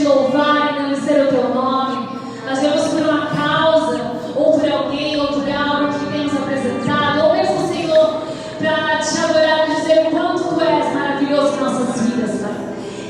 louvar e engrandecer o teu nome. Nós viemos por uma causa, ou por alguém, ou por algo que temos apresentado, ou mesmo, Senhor, para te adorar e dizer o quanto tu és maravilhoso em nossas vidas, Pai.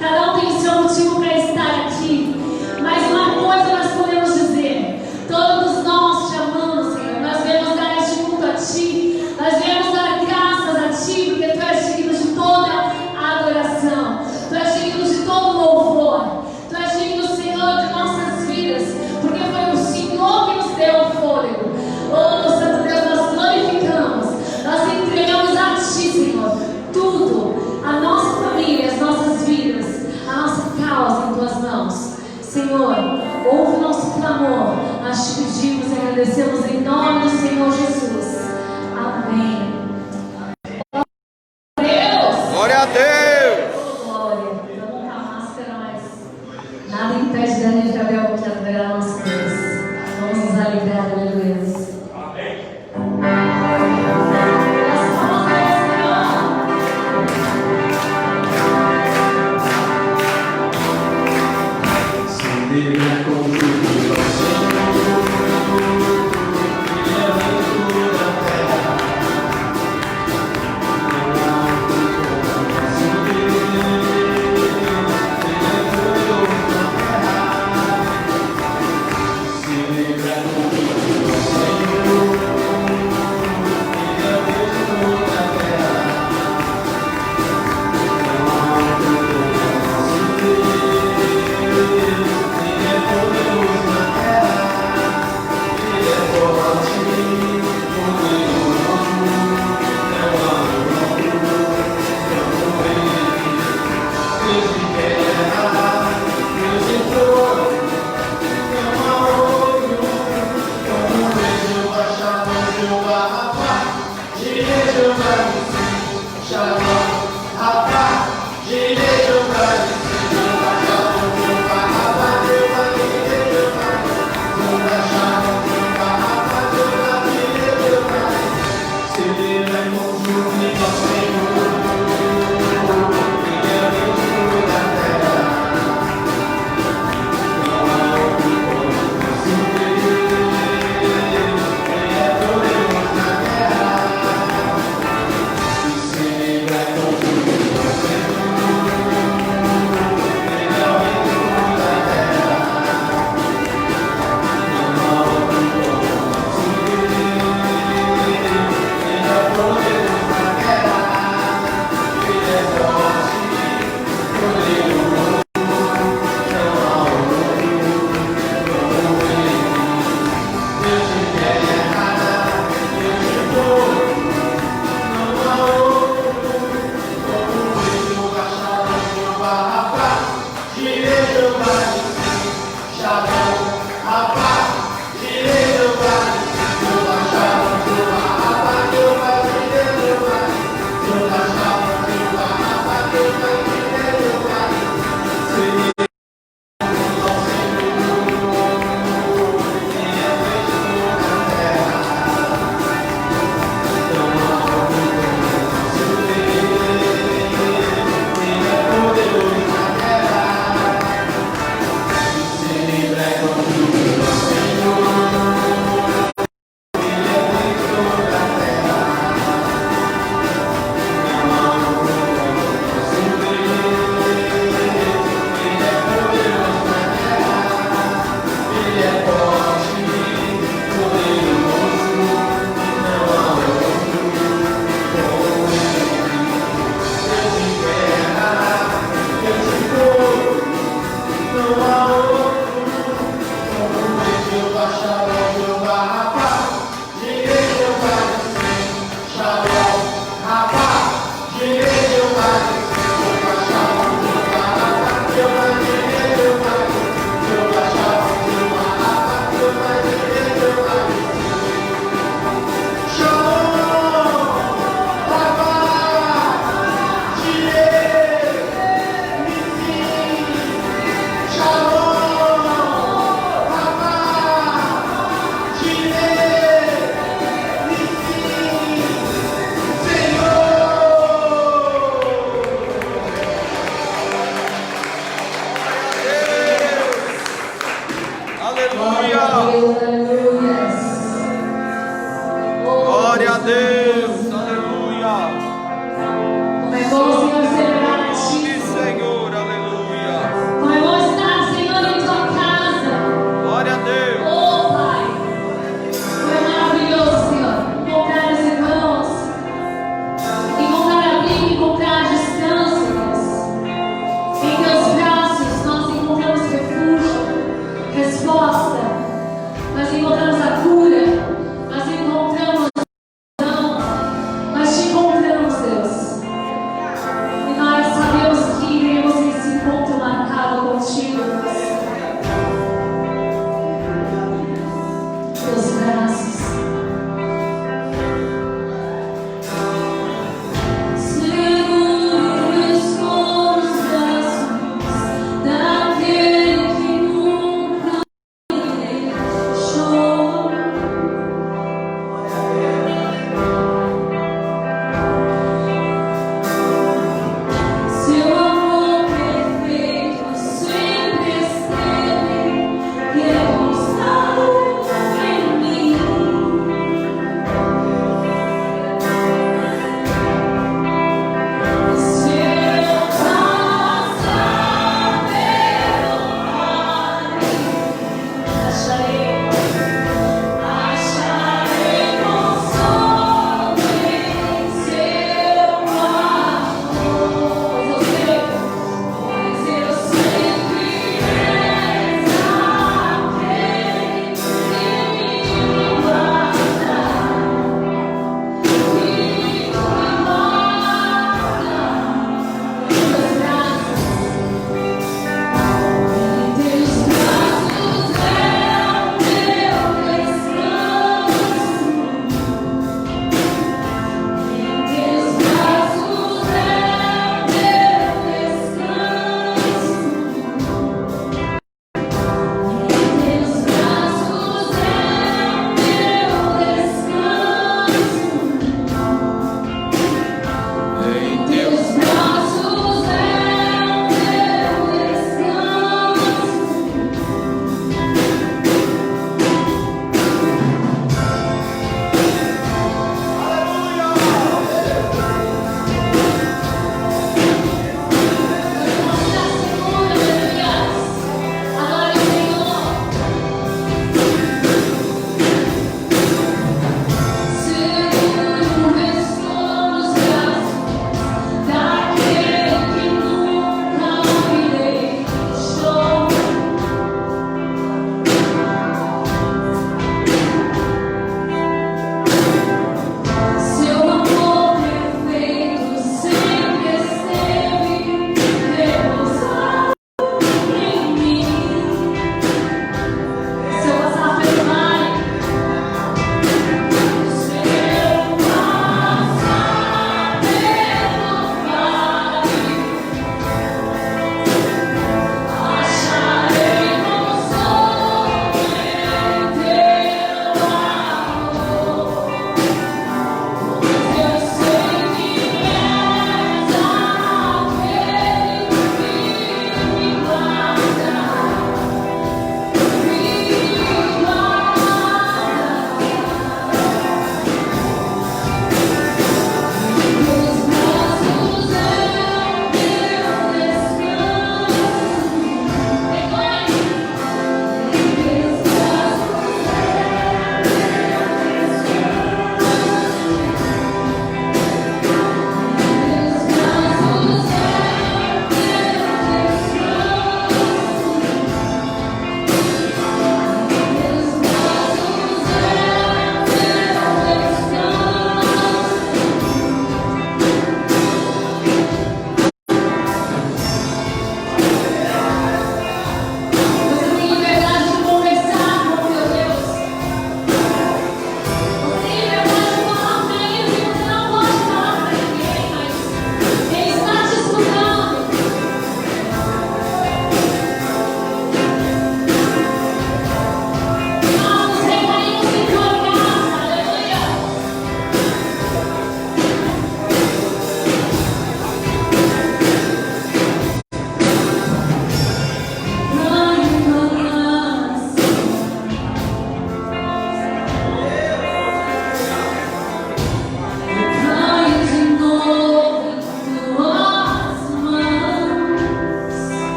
Cada um tem o seu motivo para estar aqui, mas uma coisa nós podemos dizer: todos nós te amamos, Senhor. Nós viemos dar este culto a Ti, nós viemos dar graças a Ti, porque Tu és digno de toda a adoração, Tu és digno de todo louvor, Tu és digno, Senhor, de nossas vidas, porque foi o Senhor que nos deu o fôlego. Oh, Santo Deus, nós glorificamos, nós entregamos a Ti, Senhor, tudo, a nossa família, as nossas vidas, a nossa causa em Tuas mãos. Senhor, ouve o nosso clamor, nós te pedimos e agradecemos em nome do Senhor Jesus. Amém. Glória a Deus! Glória. Vamos com a máscara, mas nada impede da gente ver o que haverá nosso Deus. Vamos nos alegrar, aleluia.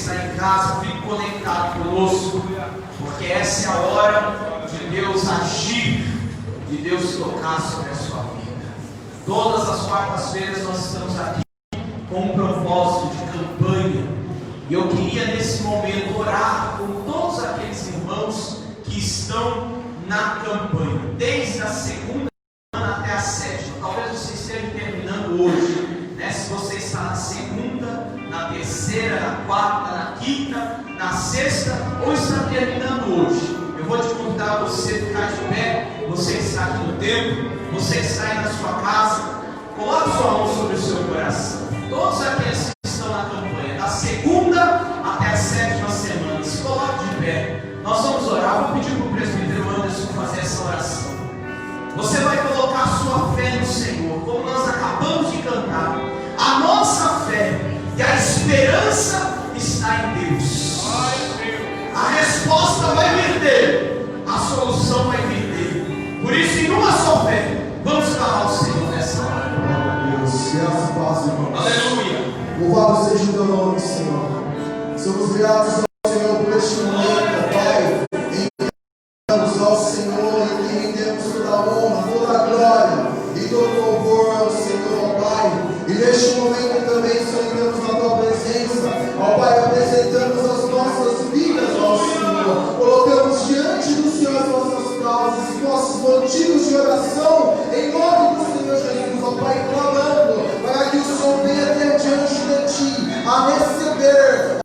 está em casa, fique conectado conosco, porque essa é a hora de Deus agir, de Deus tocar sobre a sua vida. Todas as quartas-feiras nós estamos aqui com um propósito de campanha, e eu queria nesse momento orar com todos aqueles irmãos que estão na campanha, desde a segunda semana até a sétima. Talvez você esteja terminando hoje, né? Se você está na segunda, na terceira, na quarta, na quinta, na sexta, ou está terminando hoje, eu vou te convidar a você ficar de pé. Você está aqui no templo, você está aí na sua casa, coloque sua mão sobre o seu coração. Todos aqueles que estão na campanha, da segunda até a sétima semana, se coloque de pé. Nós vamos orar. Vou pedir para o presbítero Anderson fazer essa oração. Você vai colocar a sua fé no Senhor, como nós acabamos de cantar. A nossa fé e a esperança está em Deus. A resposta vai vir dele, a solução vai vir dele. Por isso, em uma só fé, vamos clamar ao Senhor nessa hora. Deus, graças e paz, irmãos. Aleluia. Louvado seja o teu nome, Senhor. Somos gratos ao Senhor por este momento, Pai. Entregamos ao Senhor e te rendemos toda a honra, toda a glória e todo o louvor ao Senhor, Pai. E neste momento também, Senhor, entramos na tua presença, ó Pai, apresentamos as nossas vidas ao Senhor. Colocamos diante do Senhor as nossas causas e nossos motivos de oração, em nome do Senhor Jesus, ó Pai, clamando para que o Senhor venha até diante de ti a receber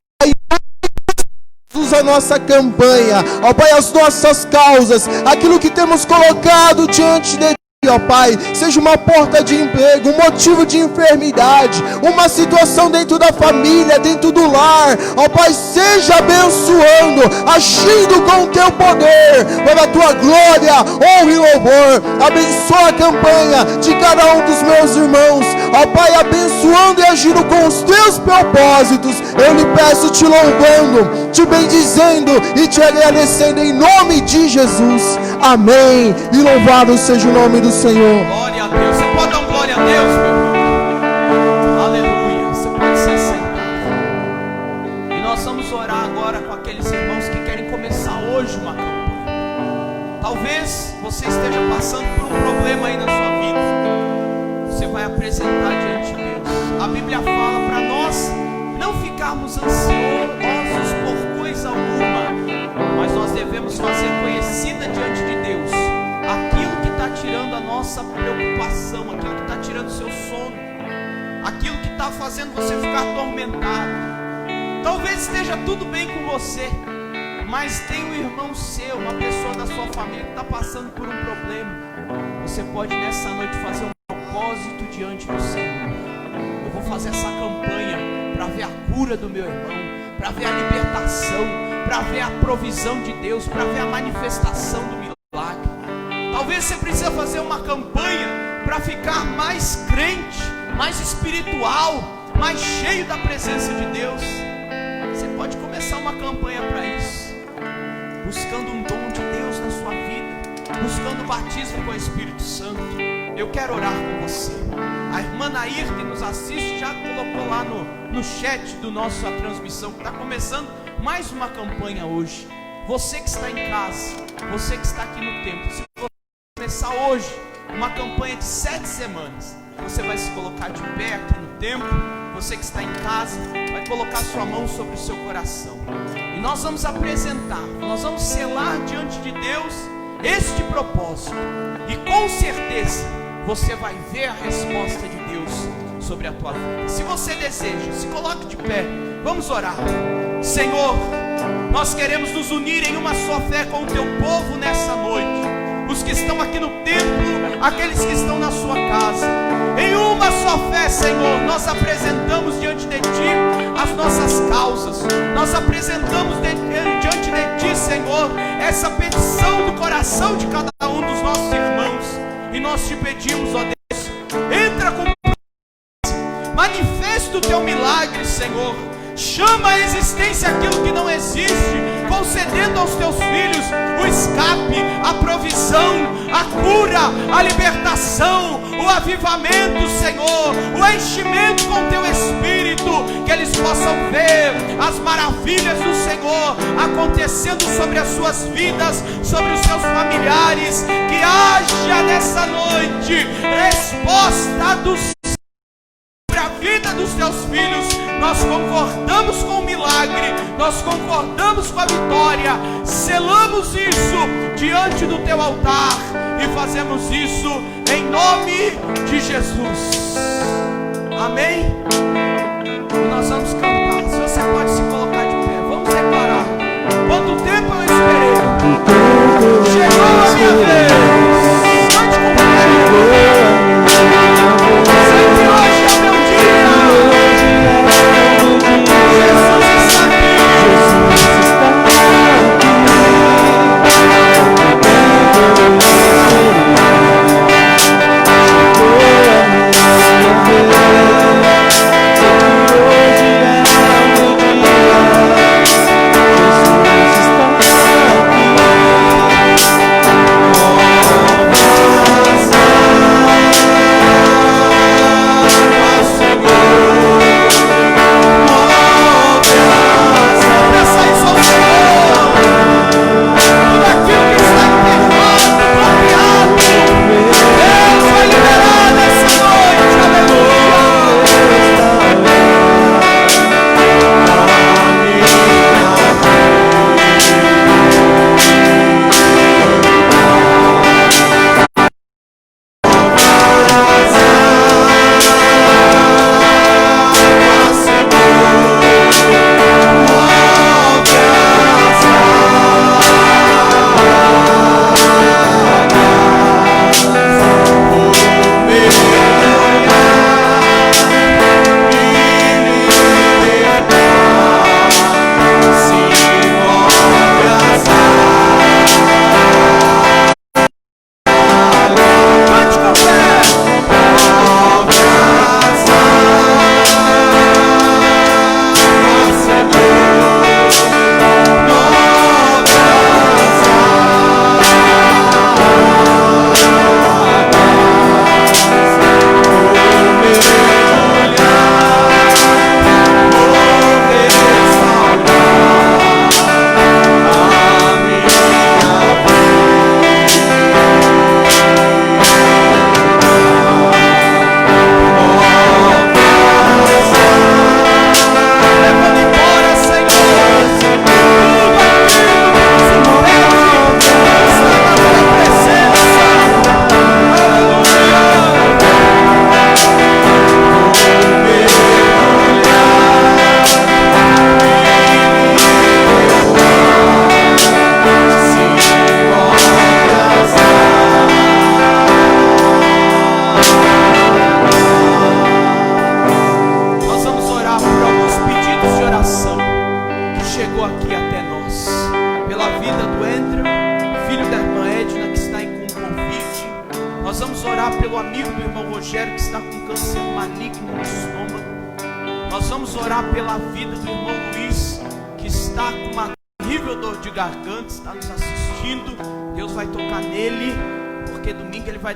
a nossa campanha, ó Pai, as nossas causas, aquilo que temos colocado diante de ti, ó Pai, seja uma porta de emprego, um motivo de enfermidade, uma situação dentro da família, dentro do lar, ó Pai, seja abençoando, agindo com o teu poder, para a tua glória, honra e louvor. Abençoa a campanha de cada um dos meus irmãos, ó Pai, abençoando e agindo com os teus propósitos. Eu lhe peço, te louvando, te bendizendo e te agradecendo em nome de Jesus. Amém. E louvado seja o nome do Senhor. Glória a Deus. Você pode dar um glória a Deus, meu irmão? Aleluia. Você pode se sentar. E nós vamos orar agora com aqueles irmãos que querem começar hoje uma campanha. Talvez você esteja passando por um problema aí na sua vida. Você vai apresentar diante de Deus. A Bíblia fala para nós não ficarmos ansiosos por coisa alguma, mas nós devemos fazer conhecida diante de Deus aquilo que está tirando a nossa preocupação, aquilo que está tirando o seu sono, aquilo que está fazendo você ficar atormentado. Talvez esteja tudo bem com você, mas tem um irmão seu, uma pessoa da sua família que está passando por um problema. Você pode nessa noite fazer um propósito diante do Senhor. Eu vou fazer essa campanha para ver a cura do meu irmão, para ver a libertação, para ver a provisão de Deus, para ver a manifestação do milagre. Talvez você precise fazer uma campanha para ficar mais crente, mais espiritual, mais cheio da presença de Deus. Você pode começar uma campanha para isso, buscando um dom de Deus na sua vida, buscando o batismo com o Espírito Santo. Eu quero orar com você. A irmã Nair, que nos assiste, já colocou lá no chat do nossa transmissão que está começando mais uma campanha hoje. Você que está em casa, você que está aqui no templo, se você começar hoje uma campanha de 7 semanas, você vai se colocar de pé aqui no templo. Você que está em casa vai colocar sua mão sobre o seu coração, e nós vamos apresentar, nós vamos selar diante de Deus este propósito, e com certeza você vai ver a resposta de Deus sobre a tua vida. Se você deseja, se coloque de pé. Vamos orar. Senhor, nós queremos nos unir em uma só fé com o teu povo nessa noite. Os que estão aqui no templo, aqueles que estão na sua casa. Em uma só fé, Senhor, nós apresentamos diante de ti as nossas causas. Nós apresentamos diante de ti, Senhor, essa petição do coração de cada um dos nossos irmãos. E nós te pedimos, ó Deus, entra com manifesta o teu milagre, Senhor. Chama à existência aquilo que não existe, concedendo aos teus filhos o escape, milagre, a provisão, a cura, a libertação, o avivamento, Senhor, o enchimento com Teu Espírito, que eles possam ver as maravilhas do Senhor acontecendo sobre as suas vidas, sobre os seus familiares, que haja nessa noite resposta do Senhor sobre a vida dos Teus filhos. Nós concordamos com o milagre, nós concordamos com a vitória, selamos isso diante do Teu altar e fazemos isso em nome de Jesus. Amém? E nós vamos cantar. Se você pode se colocar de pé, vamos declarar. Quanto tempo eu esperei, chegou a minha vez. Cante com fé. Sei que hoje é meu dia. Jesus está aqui.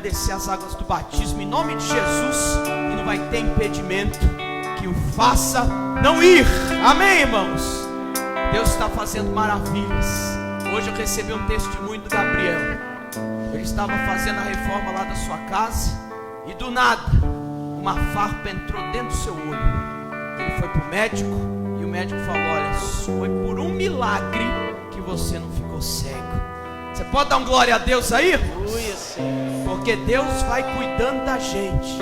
Descer as águas do batismo em nome de Jesus e não vai ter impedimento que o faça não ir. Amém, irmãos? Deus está fazendo maravilhas. Hoje eu recebi um testemunho do Gabriel. Ele estava fazendo a reforma lá da sua casa e do nada uma farpa entrou dentro do seu olho. Ele foi para o médico e o médico falou: olha, foi por um milagre que você não ficou cego. Você pode dar um glória a Deus aí? Aleluia, Senhor. Porque Deus vai cuidando da gente,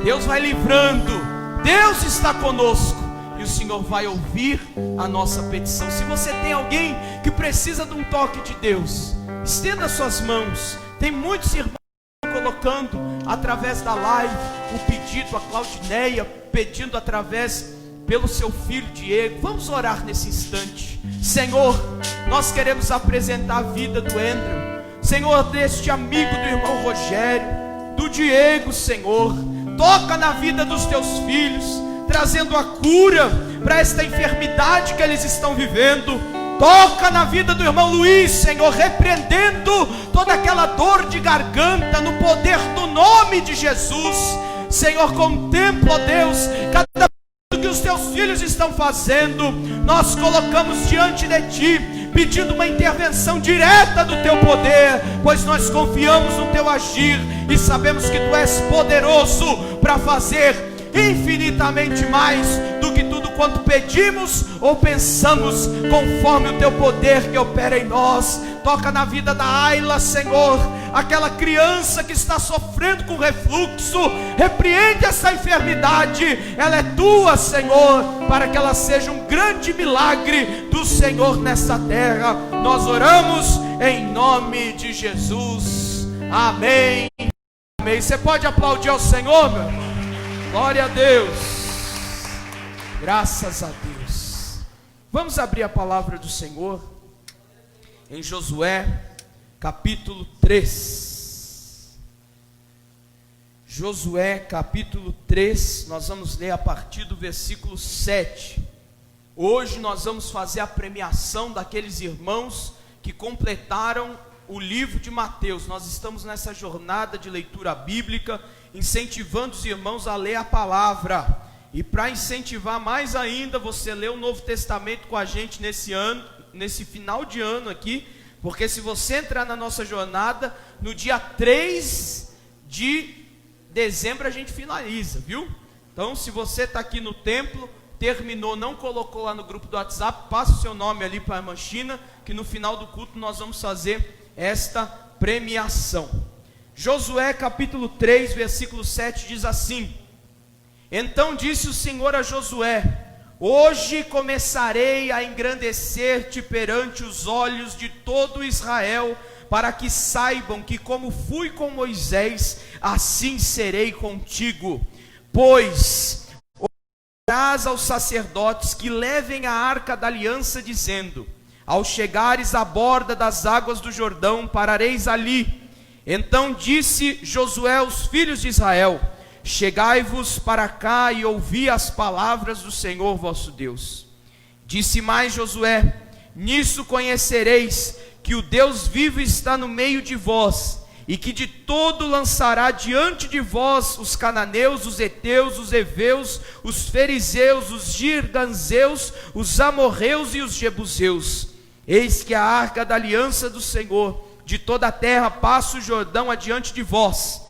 Deus vai livrando, Deus está conosco e o Senhor vai ouvir a nossa petição. Se você tem alguém que precisa de um toque de Deus, estenda suas mãos. Tem muitos irmãos colocando através da live o pedido, a Claudineia pedindo através pelo seu filho Diego. Vamos orar nesse instante. Senhor, nós queremos apresentar a vida do Andrew, Senhor, deste amigo do irmão Rogério, do Diego, Senhor. Toca na vida dos teus filhos, trazendo a cura para esta enfermidade que eles estão vivendo. Toca na vida do irmão Luiz, Senhor, repreendendo toda aquela dor de garganta no poder do nome de Jesus. Senhor, contempla, ó Deus, cada coisa que os teus filhos estão fazendo. Nós colocamos diante de ti, pedindo uma intervenção direta do teu poder, pois nós confiamos no teu agir e sabemos que tu és poderoso para fazer infinitamente mais do que tudo quanto pedimos ou pensamos, conforme o teu poder que opera em nós. Toca na vida da Ayla, Senhor, aquela criança que está sofrendo com refluxo. Repreende essa enfermidade, ela é tua, Senhor, para que ela seja um grande milagre do Senhor nessa terra. Nós oramos em nome de Jesus, amém, amém. Você pode aplaudir ao Senhor, meu irmão? Glória a Deus, graças a Deus. Vamos abrir a palavra do Senhor em Josué capítulo 3. Josué capítulo 3, nós vamos ler a partir do versículo 7. Hoje nós vamos fazer a premiação daqueles irmãos que completaram o livro de Mateus. Nós estamos nessa jornada de leitura bíblica, incentivando os irmãos a ler a palavra. E para incentivar mais ainda, você lê o Novo Testamento com a gente nesse ano, nesse final de ano aqui, porque se você entrar na nossa jornada, no dia 3 de dezembro a gente finaliza, viu? Então, se você está aqui no templo, terminou, não colocou lá no grupo do WhatsApp, passa o seu nome ali para a irmã China, que no final do culto nós vamos fazer esta premiação. Josué capítulo 3, versículo 7 diz assim: Então disse o Senhor a Josué: Hoje começarei a engrandecer-te perante os olhos de todo Israel, para que saibam que como fui com Moisés, assim serei contigo. Pois orarás aos sacerdotes que levem a arca da aliança, dizendo: Ao chegares à borda das águas do Jordão, parareis ali. Então disse Josué aos filhos de Israel: Chegai-vos para cá e ouvi as palavras do Senhor vosso Deus. Disse mais Josué: Nisso conhecereis que o Deus vivo está no meio de vós, e que de todo lançará diante de vós os cananeus, os heteus, os heveus, os fariseus, os girganzeus, os amorreus e os jebuseus. Eis que a arca da aliança do Senhor de toda a terra passa o Jordão adiante de vós.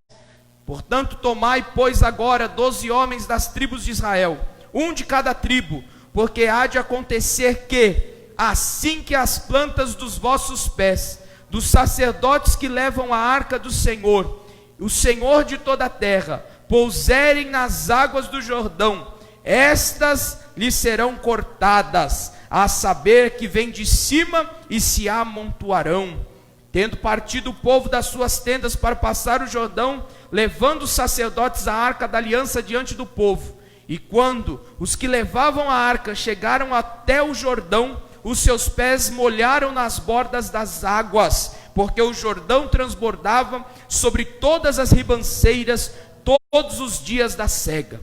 Portanto, tomai, pois, agora 12 homens das tribos de Israel, um de cada tribo, porque há de acontecer que, assim que as plantas dos vossos pés, dos sacerdotes que levam a arca do Senhor, o Senhor de toda a terra, pouserem nas águas do Jordão, estas lhes serão cortadas, a saber que vem de cima e se amontoarão. Tendo partido o povo das suas tendas para passar o Jordão, levando os sacerdotes a arca da aliança diante do povo. E quando os que levavam a arca chegaram até o Jordão, os seus pés molharam nas bordas das águas, porque o Jordão transbordava sobre todas as ribanceiras todos os dias da cega.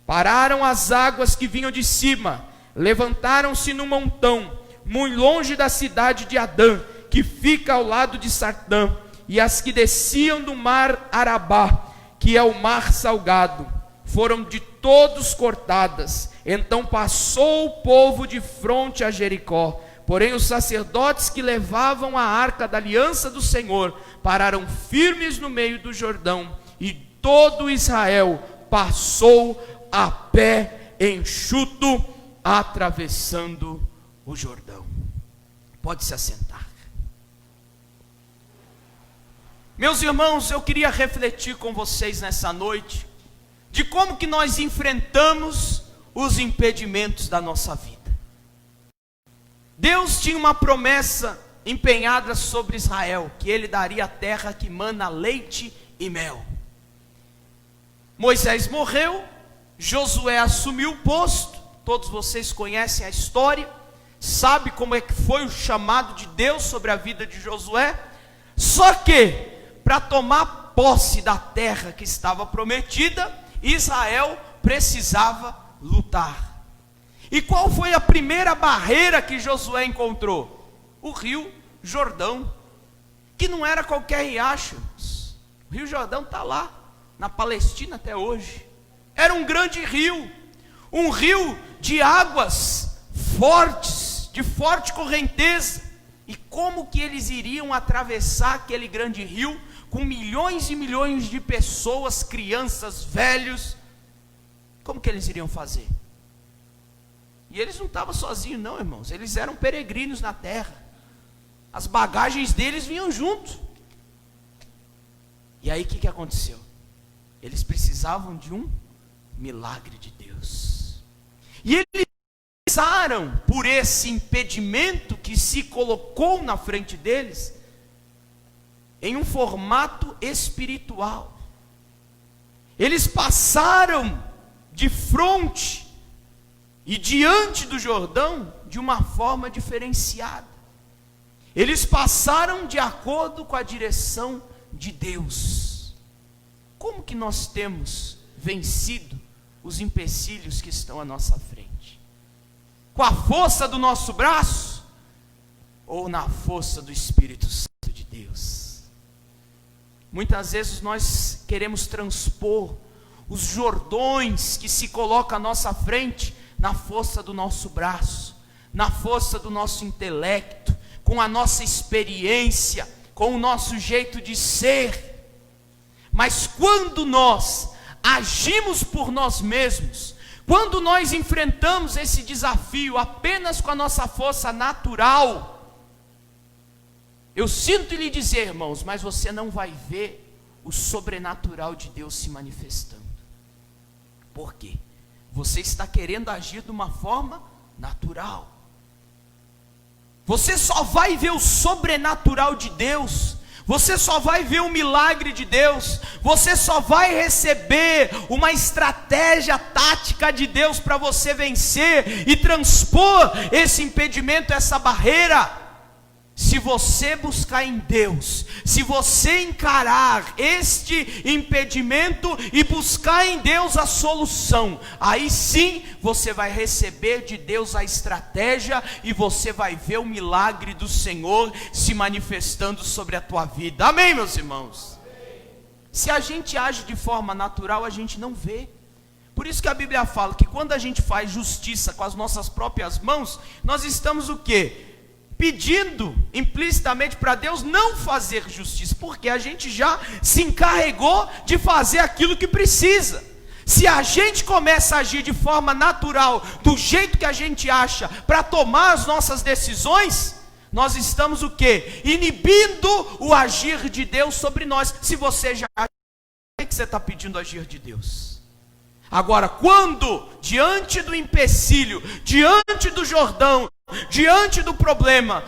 Pararam as águas que vinham de cima, levantaram-se no montão, muito longe da cidade de Adã, que fica ao lado de Sartã, e as que desciam do mar Arabá, que é o mar salgado, foram de todos cortadas. Então passou o povo de fronte a Jericó. Porém os sacerdotes que levavam a arca da aliança do Senhor pararam firmes no meio do Jordão, e todo Israel passou a pé enxuto, atravessando o Jordão. Pode se assentar. Meus irmãos, eu queria refletir com vocês nessa noite de como que nós enfrentamos os impedimentos da nossa vida. Deus tinha uma promessa empenhada sobre Israel, que ele daria a terra que mana leite e mel. Moisés morreu, Josué assumiu o posto, todos vocês conhecem a história, sabe como é que foi o chamado de Deus sobre a vida de Josué. Só que, para tomar posse da terra que estava prometida, Israel precisava lutar. E qual foi a primeira barreira que Josué encontrou? O rio Jordão, que não era qualquer riacho. O rio Jordão está lá, na Palestina até hoje. Era um grande rio, um rio de águas fortes, de forte correnteza. E como que eles iriam atravessar aquele grande rio, com milhões e milhões de pessoas, crianças, velhos? Como que eles iriam fazer? E eles não estavam sozinhos não, irmãos, eles eram peregrinos na terra, as bagagens deles vinham junto. E aí o que aconteceu? Eles precisavam de um milagre de Deus, e eles passaram por esse impedimento que se colocou na frente deles, em um formato espiritual. Eles passaram de frente e diante do Jordão de uma forma diferenciada. Eles passaram de acordo com a direção de Deus. Como que nós temos vencido os empecilhos que estão à nossa frente? Com a força do nosso braço ou na força do Espírito Santo de Deus? Muitas vezes nós queremos transpor os Jordões que se colocam à nossa frente na força do nosso braço, na força do nosso intelecto, com a nossa experiência, com o nosso jeito de ser. Mas quando nós agimos por nós mesmos, quando nós enfrentamos esse desafio apenas com a nossa força natural, eu sinto lhe dizer, irmãos, mas você não vai ver o sobrenatural de Deus se manifestando. Por quê? Você está querendo agir de uma forma natural. Você só vai ver o sobrenatural de Deus, você só vai ver o milagre de Deus, você só vai receber uma estratégia tática de Deus para você vencer e transpor esse impedimento, essa barreira, se você buscar em Deus, se você encarar este impedimento e buscar em Deus a solução, aí sim você vai receber de Deus a estratégia e você vai ver o milagre do Senhor se manifestando sobre a tua vida. Amém, meus irmãos? Se a gente age de forma natural, a gente não vê. Por isso que a Bíblia fala que quando a gente faz justiça com as nossas próprias mãos, nós estamos o quê? Pedindo implicitamente para Deus não fazer justiça, porque a gente já se encarregou de fazer aquilo que precisa. Se a gente começa a agir de forma natural, do jeito que a gente acha, para tomar as nossas decisões, nós estamos o quê? Inibindo o agir de Deus sobre nós. Se você já age, o que você está pedindo agir de Deus? Agora, quando diante do empecilho, diante do Jordão, diante do problema,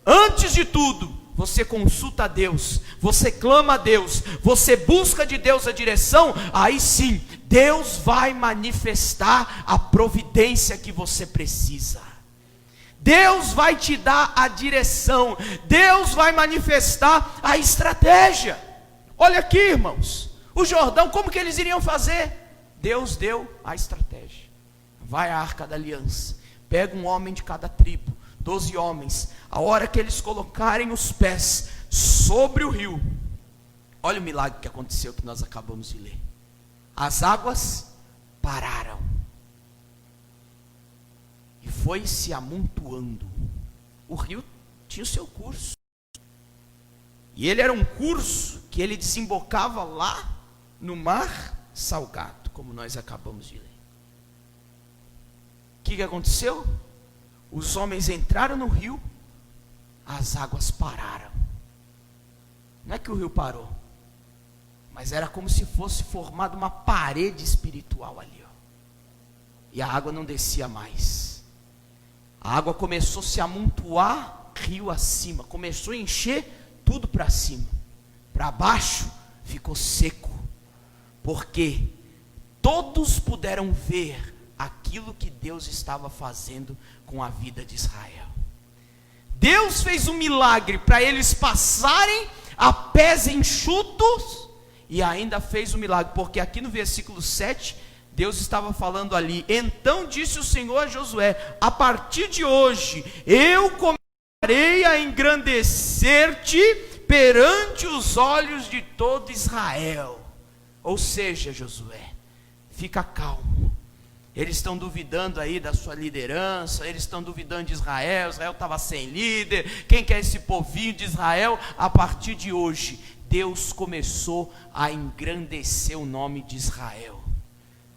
antes de tudo, você consulta a Deus, você clama a Deus, você busca de Deus a direção, aí sim, Deus vai manifestar a providência que você precisa. Deus vai te dar a direção, Deus vai manifestar a estratégia. Olha aqui, irmãos, o Jordão, como que eles iriam fazer? Deus deu a estratégia. Vai à Arca da Aliança, pega um homem de cada tribo, 12 homens, a hora que eles colocarem os pés sobre o rio, olha o milagre que aconteceu, que nós acabamos de ler. As águas pararam, e foi se amontoando. O rio tinha o seu curso, e ele era um curso que ele desembocava lá no Mar Salgado, como nós acabamos de ler. O que aconteceu? Os homens entraram no rio, as águas pararam. Não é que o rio parou, mas era como se fosse formada uma parede espiritual ali, ó. E a água não descia mais. A água começou a se amontoar rio acima, começou a encher tudo para cima. Para baixo ficou seco, porque todos puderam ver aquilo que Deus estava fazendo com a vida de Israel. Deus fez um milagre para eles passarem a pés enxutos, e ainda fez um milagre, porque aqui no versículo 7 Deus estava falando ali. Então disse o Senhor a Josué: a partir de hoje eu começarei a engrandecer-te perante os olhos de todo Israel. Ou seja, Josué, fica calmo. Eles estão duvidando aí da sua liderança, eles estão duvidando de Israel. Israel estava sem líder. Quem que é esse povinho de Israel? A partir de hoje, Deus começou a engrandecer o nome de Israel.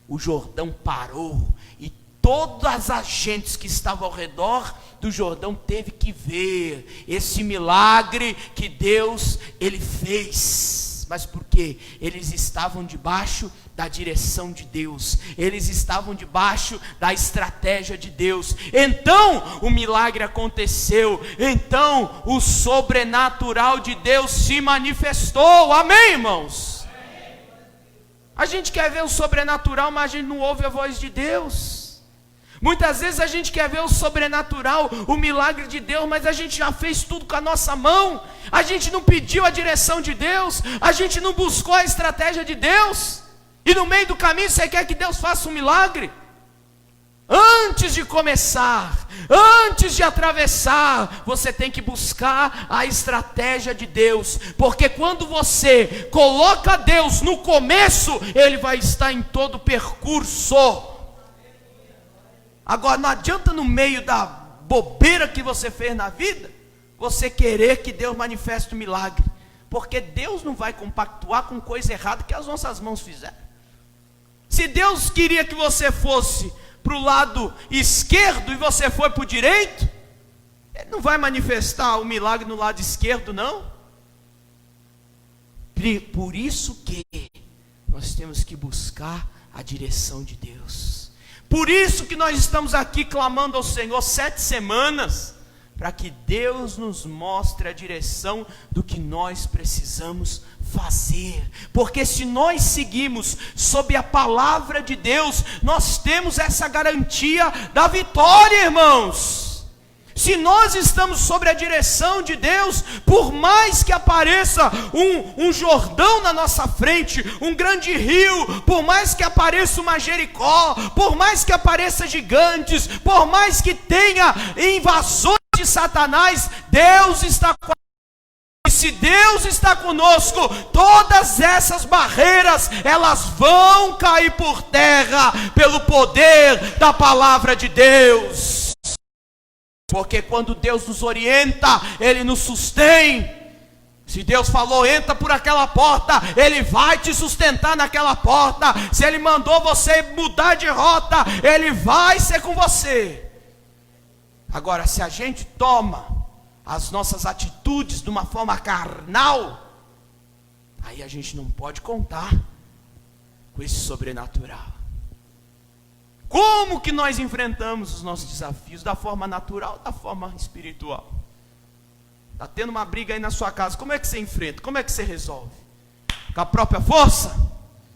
O Jordão parou e todas as gentes que estavam ao redor do Jordão teve que ver esse milagre que Deus ele fez. Mas por quê? Eles estavam debaixo da direção de Deus, eles estavam debaixo da estratégia de Deus. Então o milagre aconteceu, então o sobrenatural de Deus se manifestou. Amém, irmãos? A gente quer ver o sobrenatural, mas a gente não ouve a voz de Deus. Muitas vezes a gente quer ver o sobrenatural, o milagre de Deus, mas a gente já fez tudo com a nossa mão. A gente não pediu a direção de Deus, a gente não buscou a estratégia de Deus. E no meio do caminho você quer que Deus faça um milagre? Antes de começar, antes de atravessar, você tem que buscar a estratégia de Deus. Porque quando você coloca Deus no começo, Ele vai estar em todo o percurso. Agora não adianta no meio da bobeira que você fez na vida, você querer que Deus manifeste o milagre. Porque Deus não vai compactuar com coisa errada que as nossas mãos fizeram. Se Deus queria que você fosse para o lado esquerdo e você foi para o direito, Ele não vai manifestar o milagre no lado esquerdo, não. Por isso que nós temos que buscar a direção de Deus. Por isso que nós estamos aqui clamando ao Senhor 7 semanas, para que Deus nos mostre a direção do que nós precisamos fazer. Porque se nós seguimos sob a palavra de Deus, nós temos essa garantia da vitória, irmãos. Se nós estamos sobre a direção de Deus, por mais que apareça um Jordão na nossa frente, um grande rio, por mais que apareça uma Jericó, por mais que apareça gigantes, por mais que tenha invasões de Satanás, Deus está com nós. E se Deus está conosco, todas essas barreiras, elas vão cair por terra, pelo poder da palavra de Deus. Porque quando Deus nos orienta, Ele nos sustém. Se Deus falou, entra por aquela porta, Ele vai te sustentar naquela porta. Se Ele mandou você mudar de rota, Ele vai ser com você. Agora, se a gente toma as nossas atitudes de uma forma carnal, aí a gente não pode contar com esse sobrenatural. Como que nós enfrentamos os nossos desafios? Da forma natural ou da forma espiritual? Está tendo uma briga aí na sua casa, como é que você enfrenta? Como é que você resolve? Com a própria força?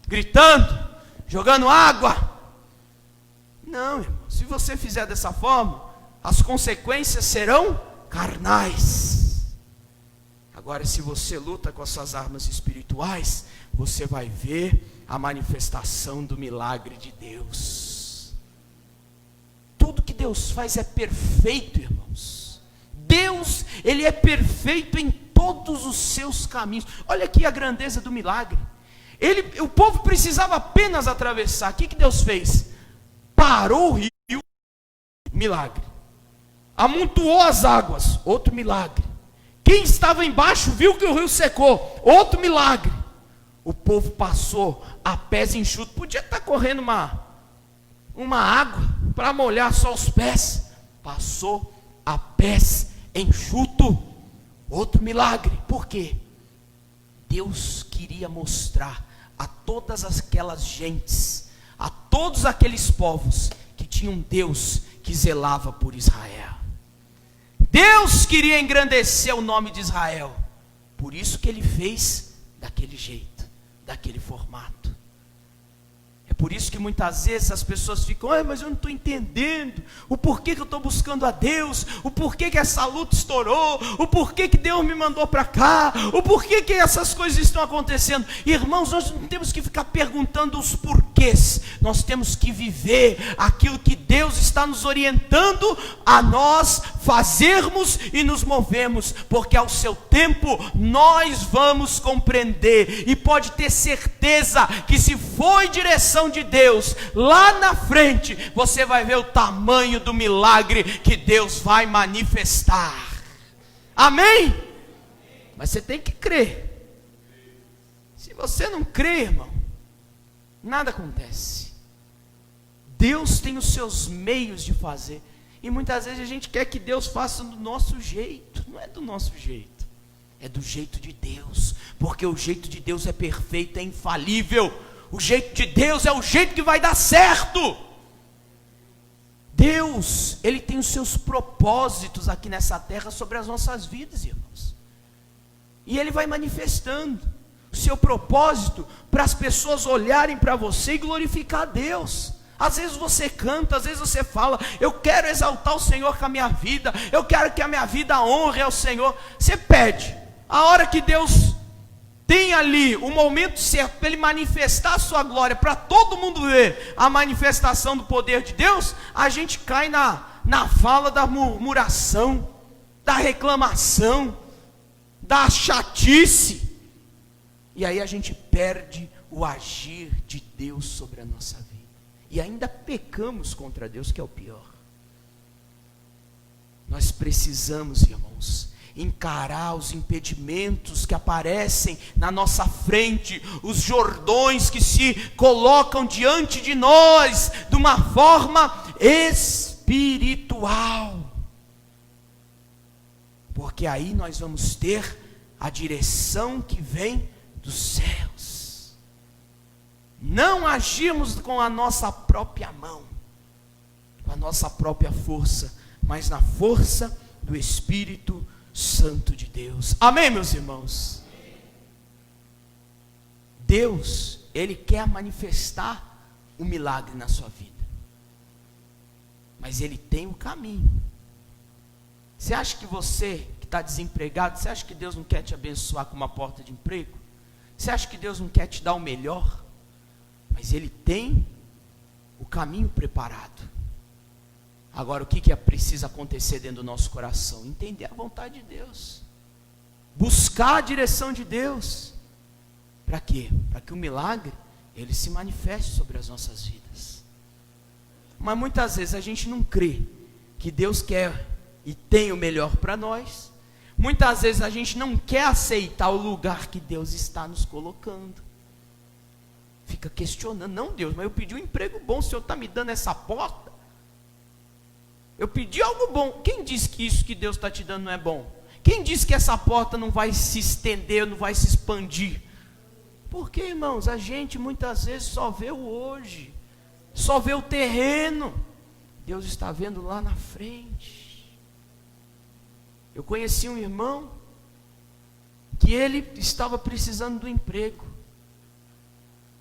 Gritando? Jogando água? Não, irmão. Se você fizer dessa forma, as consequências serão carnais. Agora, se você luta com as suas armas espirituais, você vai ver a manifestação do milagre de Deus. Tudo que Deus faz é perfeito, irmãos. Deus, Ele é perfeito em todos os seus caminhos. Olha aqui a grandeza do milagre. O povo precisava apenas atravessar. O que Deus fez? Parou o rio, milagre. Amontoou as águas, outro milagre. Quem estava embaixo viu que o rio secou, outro milagre. O povo passou a pés enxutos. Podia estar correndo uma água para molhar só os pés. Passou a pés enxuto. Outro milagre. Por quê? Deus queria mostrar a todas aquelas gentes, a todos aqueles povos, que tinha um Deus que zelava por Israel. Deus queria engrandecer o nome de Israel. Por isso que Ele fez daquele jeito, daquele formato. É por isso que muitas vezes as pessoas ficam, mas eu não estou entendendo o porquê que eu estou buscando a Deus, o porquê que essa luta estourou, o porquê que Deus me mandou para cá, o porquê que essas coisas estão acontecendo. Irmãos, nós não temos que ficar perguntando os porquês, nós temos que viver aquilo que Deus está nos orientando a nós fazermos e nos movemos, porque ao seu tempo nós vamos compreender, e pode ter certeza que se for em direção de Deus, lá na frente, você vai ver o tamanho do milagre que Deus vai manifestar. Amém? Mas você tem que crer. Se você não crer, irmão, nada acontece. Deus tem os seus meios de fazer, e muitas vezes a gente quer que Deus faça do nosso jeito. Não é do nosso jeito, é do jeito de Deus, porque o jeito de Deus é perfeito, é infalível. O jeito de Deus é o jeito que vai dar certo. Deus, Ele tem os seus propósitos aqui nessa terra sobre as nossas vidas, irmãos, e Ele vai manifestando o seu propósito para as pessoas olharem para você e glorificar a Deus. Às vezes você canta, às vezes você fala, eu quero exaltar o Senhor com a minha vida, eu quero que a minha vida honre ao Senhor. Você pede, a hora que Deus tem ali o momento certo para Ele manifestar a sua glória, para todo mundo ver a manifestação do poder de Deus, a gente cai na fala da murmuração, da reclamação, da chatice, e aí a gente perde o agir de Deus sobre a nossa vida, e ainda pecamos contra Deus, que é o pior. Nós precisamos, irmãos, encarar os impedimentos que aparecem na nossa frente, os jordões que se colocam diante de nós, de uma forma espiritual, porque aí nós vamos ter a direção que vem dos céus. Não agimos com a nossa própria mão, com a nossa própria força, mas na força do Espírito Santo de Deus. Amém, meus irmãos? Deus, Ele quer manifestar o milagre na sua vida, mas Ele tem o caminho. Você acha que você que está desempregado, você acha que Deus não quer te abençoar com uma porta de emprego? Você acha que Deus não quer te dar o melhor? Mas Ele tem o caminho preparado. Agora, o que precisa acontecer dentro do nosso coração? Entender a vontade de Deus, buscar a direção de Deus. Para quê? Para que o milagre, ele se manifeste sobre as nossas vidas. Mas muitas vezes a gente não crê que Deus quer e tem o melhor para nós. Muitas vezes a gente não quer aceitar o lugar que Deus está nos colocando. Fica questionando, não, Deus, mas eu pedi um emprego bom, o Senhor está me dando essa porta? Eu pedi algo bom. Quem disse que isso que Deus está te dando não é bom? Quem disse que essa porta não vai se estender, não vai se expandir? Porque, irmãos, a gente muitas vezes só vê o hoje, só vê o terreno. Deus está vendo lá na frente. Eu conheci um irmão que ele estava precisando do emprego.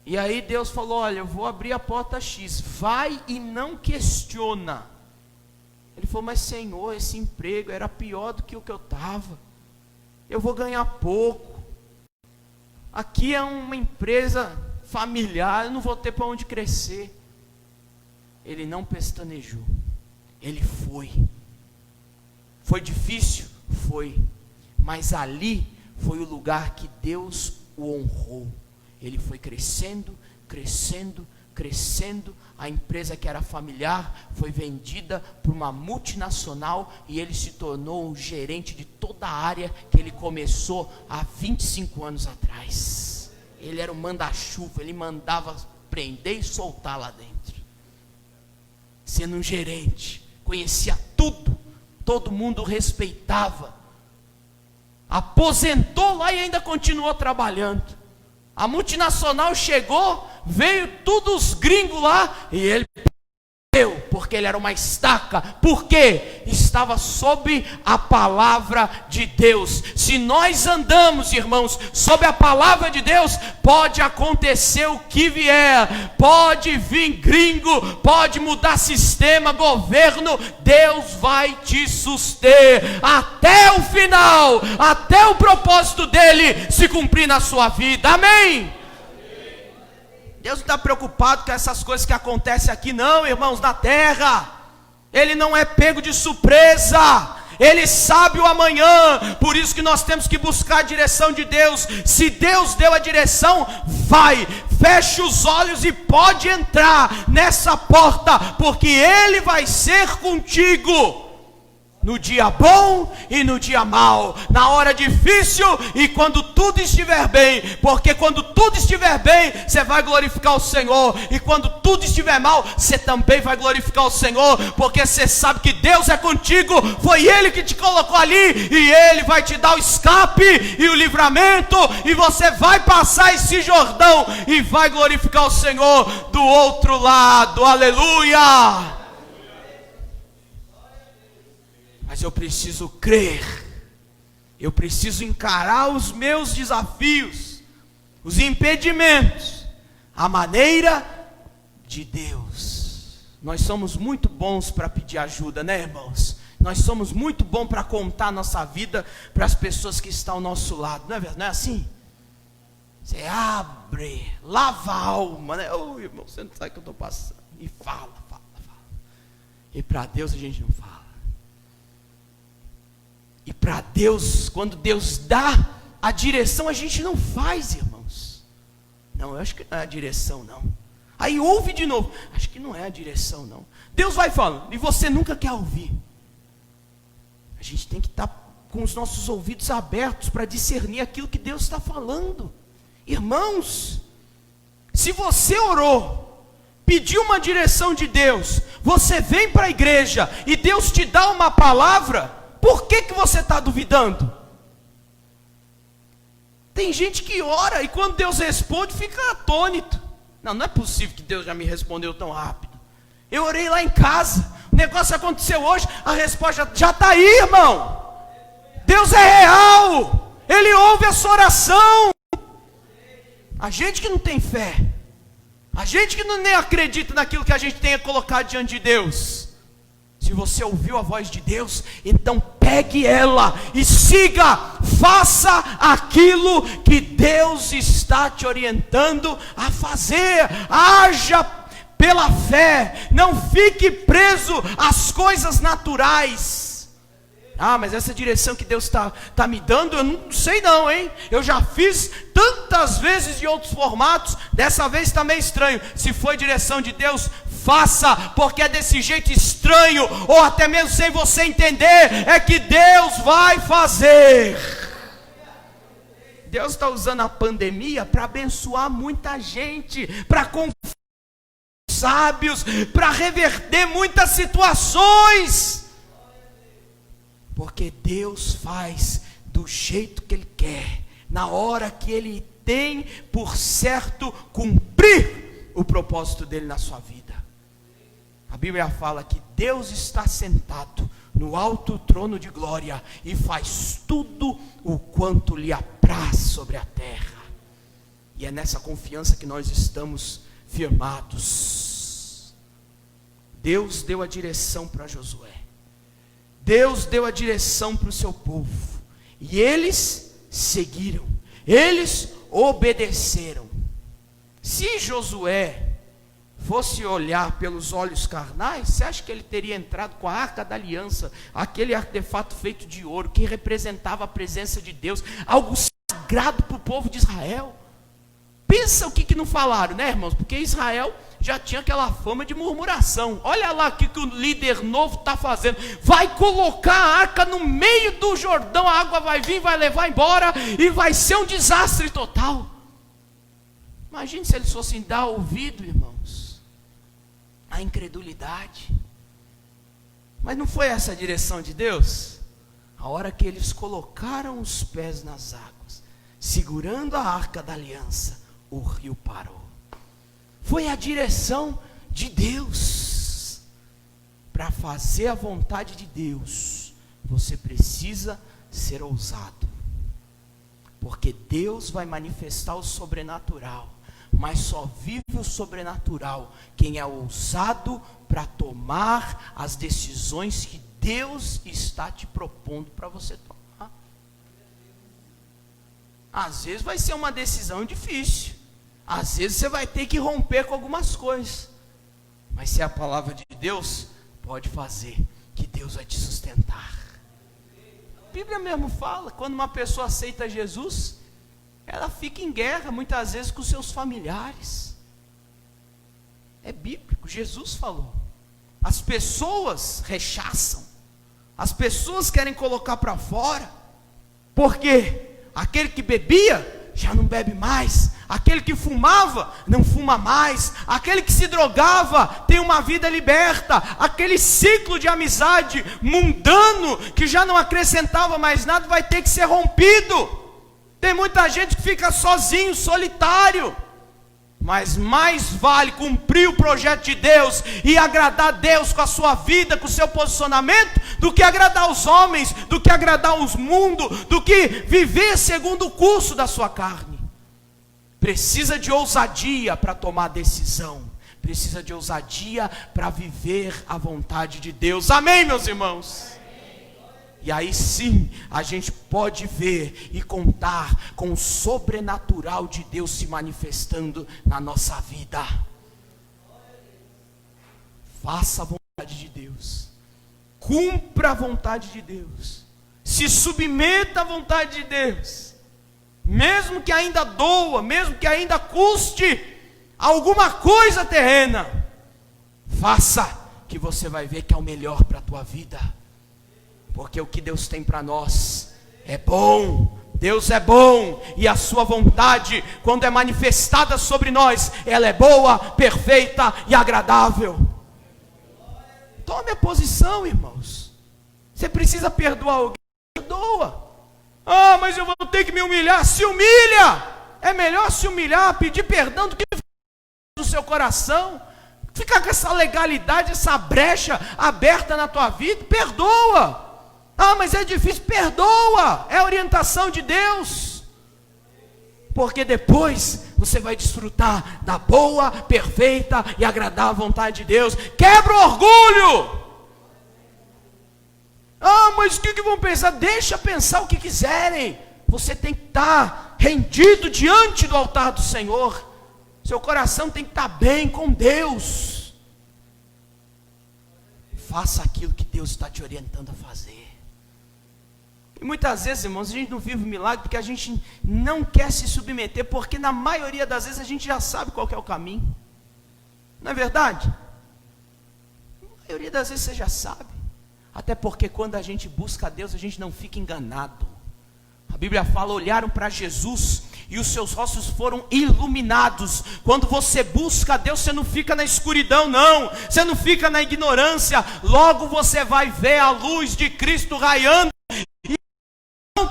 E aí Deus falou, olha, eu vou abrir a porta X, vai e não questiona. Ele falou, mas Senhor, esse emprego era pior do que o que eu estava, eu vou ganhar pouco, aqui é uma empresa familiar, eu não vou ter para onde crescer. Ele não pestanejou, ele foi. Foi difícil? Foi, mas ali foi o lugar que Deus o honrou. Ele foi crescendo, crescendo, crescendo. A empresa que era familiar foi vendida por uma multinacional e ele se tornou o gerente de toda a área que ele começou há 25 anos atrás. Ele era o manda-chuva, ele mandava prender e soltar lá dentro. Sendo um gerente, conhecia tudo, todo mundo o respeitava. Aposentou lá e ainda continuou trabalhando. A multinacional chegou, veio todos os gringos lá e ele perdeu, porque porque ele era uma estaca. Por quê? Estava sob a palavra de Deus. Se nós andamos, irmãos, sob a palavra de Deus, pode acontecer o que vier, pode vir gringo, pode mudar sistema, governo, Deus vai te suster até o final, até o propósito dele se cumprir na sua vida. Amém? Deus não está preocupado com essas coisas que acontecem aqui não, irmãos, na terra. Ele não é pego de surpresa, Ele sabe o amanhã. Por isso que nós temos que buscar a direção de Deus. Se Deus deu a direção, vai, feche os olhos e pode entrar nessa porta, porque Ele vai ser contigo no dia bom e no dia mau, na hora difícil e quando tudo estiver bem, porque quando tudo estiver bem, você vai glorificar o Senhor, e quando tudo estiver mal, você também vai glorificar o Senhor, porque você sabe que Deus é contigo, foi Ele que te colocou ali, e Ele vai te dar o escape e o livramento, e você vai passar esse Jordão, e vai glorificar o Senhor do outro lado. Aleluia! Mas eu preciso crer, eu preciso encarar os meus desafios, os impedimentos, a maneira de Deus. Nós somos muito bons para pedir ajuda, né, irmãos? Nós somos muito bons para contar nossa vida para as pessoas que estão ao nosso lado, não é verdade? Não é assim? Você abre, lava a alma, né? Oh, irmão, você não sabe o que eu estou passando. E fala. E para Deus a gente não fala. E para Deus, quando Deus dá a direção, a gente não faz, irmãos. Não, eu acho que não é a direção, não. Aí ouve de novo, acho que não é a direção, não. Deus vai falando, e você nunca quer ouvir. A gente tem que estar com os nossos ouvidos abertos para discernir aquilo que Deus está falando. Irmãos, se você orou, pediu uma direção de Deus, você vem para a igreja e Deus te dá uma palavra, por que você está duvidando? Tem gente que ora e quando Deus responde fica atônito. Não é possível que Deus já me respondeu tão rápido. Eu orei lá em casa, o negócio aconteceu hoje, a resposta já está aí, irmão. Deus é real, Ele ouve a sua oração. A gente que não tem fé, a gente que nem acredita naquilo que a gente tenha colocado diante de Deus. Se você ouviu a voz de Deus, então pegue ela e siga, faça aquilo que Deus está te orientando a fazer, haja pela fé, não fique preso às coisas naturais. Mas essa direção que Deus está me dando, eu não sei não, hein? Eu já fiz tantas vezes em outros formatos, dessa vez está meio estranho. Se foi direção de Deus, faça, porque é desse jeito estranho, ou até mesmo sem você entender, é que Deus vai fazer. Deus está usando a pandemia para abençoar muita gente, para confundir sábios, para reverter muitas situações, porque Deus faz do jeito que Ele quer, na hora que Ele tem por certo cumprir o propósito dEle na sua vida. A Bíblia fala que Deus está sentado no alto trono de glória e faz tudo o quanto lhe apraz sobre a terra. E é nessa confiança que nós estamos firmados. Deus deu a direção para Josué. Deus deu a direção para o seu povo. E eles seguiram. Eles obedeceram. Se Josué fosse olhar pelos olhos carnais, você acha que ele teria entrado com a Arca da Aliança, aquele artefato feito de ouro, que representava a presença de Deus, algo sagrado para o povo de Israel? Pensa o que não falaram, né, irmãos? Porque Israel já tinha aquela fama de murmuração. Olha lá o que o líder novo está fazendo. Vai colocar a arca no meio do Jordão, a água vai vir, vai levar embora, e vai ser um desastre total. Imagine se eles fossem dar ouvido, irmãos, à incredulidade. Mas não foi essa a direção de Deus? A hora que eles colocaram os pés nas águas, segurando a Arca da Aliança, o rio parou. Foi a direção de Deus. para fazer a vontade de Deus, você precisa ser ousado. Porque Deus vai manifestar o sobrenatural, mas só vive o sobrenatural quem é ousado para tomar as decisões que Deus está te propondo para você tomar. Às vezes vai ser uma decisão difícil, às vezes você vai ter que romper com algumas coisas, mas se é a palavra de Deus, pode fazer, que Deus vai te sustentar. A Bíblia mesmo fala, quando uma pessoa aceita Jesus, ela fica em guerra muitas vezes com seus familiares. É bíblico, Jesus falou. As pessoas rechaçam, as pessoas querem colocar para fora, porque aquele que bebia já não bebe mais, aquele que fumava não fuma mais, aquele que se drogava tem uma vida liberta, aquele ciclo de amizade mundano que já não acrescentava mais nada vai ter que ser rompido. Tem muita gente que fica sozinho, solitário, mas mais vale cumprir o projeto de Deus e agradar a Deus com a sua vida, com o seu posicionamento, do que agradar os homens, do que agradar os mundos, do que viver segundo o curso da sua carne. Precisa de ousadia para tomar decisão, precisa de ousadia para viver a vontade de Deus. Amém, meus irmãos? E aí sim, a gente pode ver e contar com o sobrenatural de Deus se manifestando na nossa vida. Faça a vontade de Deus, cumpra a vontade de Deus, se submeta à vontade de Deus, mesmo que ainda doa, mesmo que ainda custe alguma coisa terrena, faça, que você vai ver que é o melhor para a tua vida. Porque o que Deus tem para nós é bom, Deus é bom, e a sua vontade, quando é manifestada sobre nós, ela é boa, perfeita e agradável. Tome a posição, irmãos. Você precisa perdoar alguém, perdoa. Ah, mas eu vou ter que me humilhar. Se humilha, é melhor se humilhar, pedir perdão do que do seu coração, ficar com essa legalidade, essa brecha aberta na tua vida. Perdoa. Ah, mas é difícil, perdoa, é a orientação de Deus, porque depois você vai desfrutar da boa, perfeita e agradável vontade de Deus. Quebra o orgulho. Ah, mas o que vão pensar? Deixa pensar o que quiserem, você tem que estar rendido diante do altar do Senhor, seu coração tem que estar bem com Deus. Faça aquilo que Deus está te orientando a fazer. E muitas vezes, irmãos, a gente não vive o milagre porque a gente não quer se submeter, porque na maioria das vezes a gente já sabe qual que é o caminho. Não é verdade? Na maioria das vezes você já sabe. Até porque quando a gente busca a Deus, a gente não fica enganado. A Bíblia fala, olharam para Jesus e os seus rostos foram iluminados. Quando você busca a Deus, você não fica na escuridão, não. Você não fica na ignorância. Logo você vai ver a luz de Cristo raiando.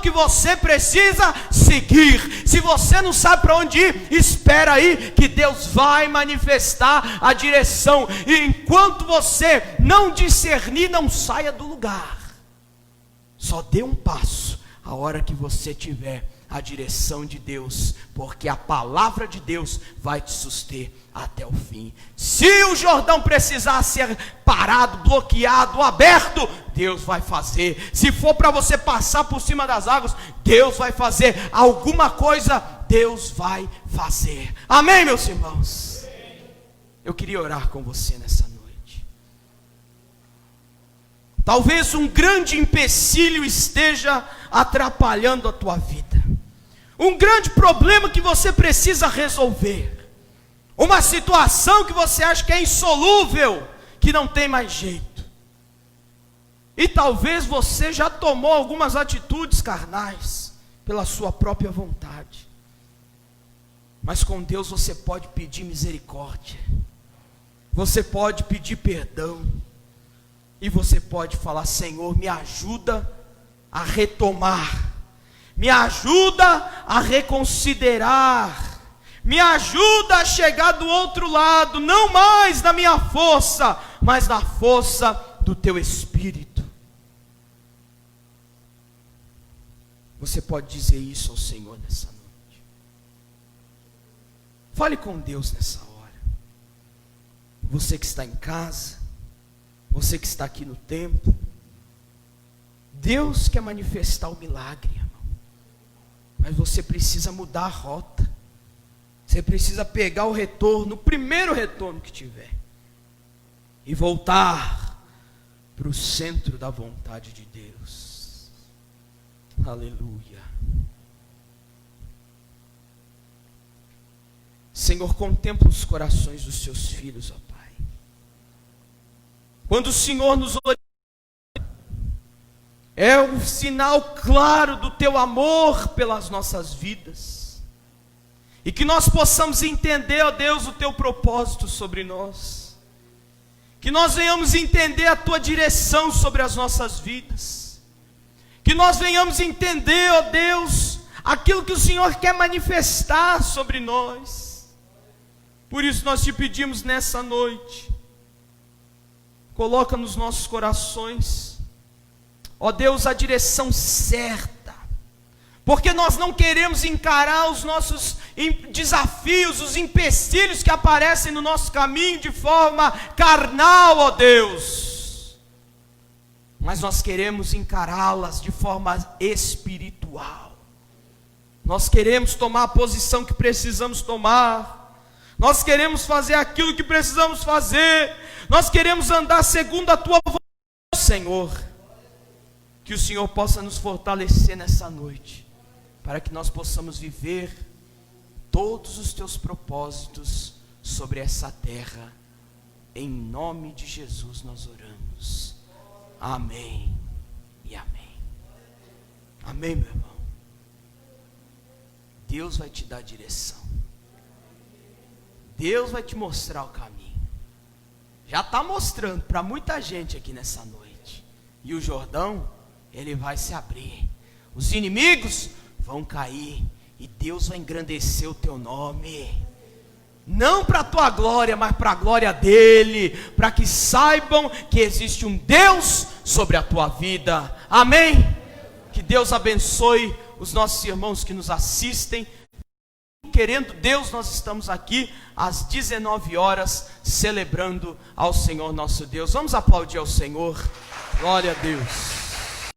Que você precisa seguir. Se você não sabe para onde ir, espera aí que Deus vai manifestar a direção. E enquanto você não discernir, não saia do lugar. Só dê um passo a hora que você tiver a direção de Deus, porque a palavra de Deus vai te suster até o fim. Se o Jordão precisar ser parado, bloqueado, aberto, Deus vai fazer. Se for para você passar por cima das águas, Deus vai fazer. Alguma coisa, Deus vai fazer. Amém, meus irmãos? Eu queria orar com você nessa noite. Talvez um grande empecilho esteja atrapalhando a tua vida. Um grande problema que você precisa resolver. Uma situação que você acha que é insolúvel, que não tem mais jeito. E talvez você já tomou algumas atitudes carnais, pela sua própria vontade. Mas com Deus você pode pedir misericórdia. Você pode pedir perdão. E você pode falar, Senhor, me ajuda a retomar. Me ajuda a reconsiderar, me ajuda a chegar do outro lado, não mais na minha força, mas na força do teu espírito. Você pode dizer isso ao Senhor nessa noite. Fale com Deus nessa hora. Você que está em casa, você que está aqui no templo, Deus quer manifestar o milagre, irmão. Mas você precisa mudar a rota. Você precisa pegar o retorno, o primeiro retorno que tiver, e voltar para o centro da vontade de Deus. Aleluia. Senhor, contempla os corações dos seus filhos, ó Pai. Quando o Senhor nos olha, é um sinal claro do teu amor pelas nossas vidas. E que nós possamos entender, ó Deus, o teu propósito sobre nós. Que nós venhamos entender a tua direção sobre as nossas vidas. Que nós venhamos entender, ó Deus, aquilo que o Senhor quer manifestar sobre nós. Por isso nós te pedimos nessa noite, coloca nos nossos corações, ó Deus, a direção certa, porque nós não queremos encarar os nossos desafios, os empecilhos que aparecem no nosso caminho de forma carnal, ó Deus, mas nós queremos encará-las de forma espiritual. Nós queremos tomar a posição que precisamos tomar, nós queremos fazer aquilo que precisamos fazer, nós queremos andar segundo a tua vontade, Senhor. Que o Senhor possa nos fortalecer nessa noite, para que nós possamos viver todos os teus propósitos sobre essa terra. Em nome de Jesus nós oramos. Amém e amém. Amém, meu irmão. Deus vai te dar direção. Deus vai te mostrar o caminho. Já está mostrando para muita gente aqui nessa noite. E o Jordão, ele vai se abrir. Os inimigos vão cair. E Deus vai engrandecer o teu nome. Não para a tua glória, mas para a glória dele. Para que saibam que existe um Deus sobre a tua vida. Amém? Que Deus abençoe os nossos irmãos que nos assistem. Querendo Deus, nós estamos aqui às 19 horas celebrando ao Senhor nosso Deus. Vamos aplaudir ao Senhor. Glória a Deus.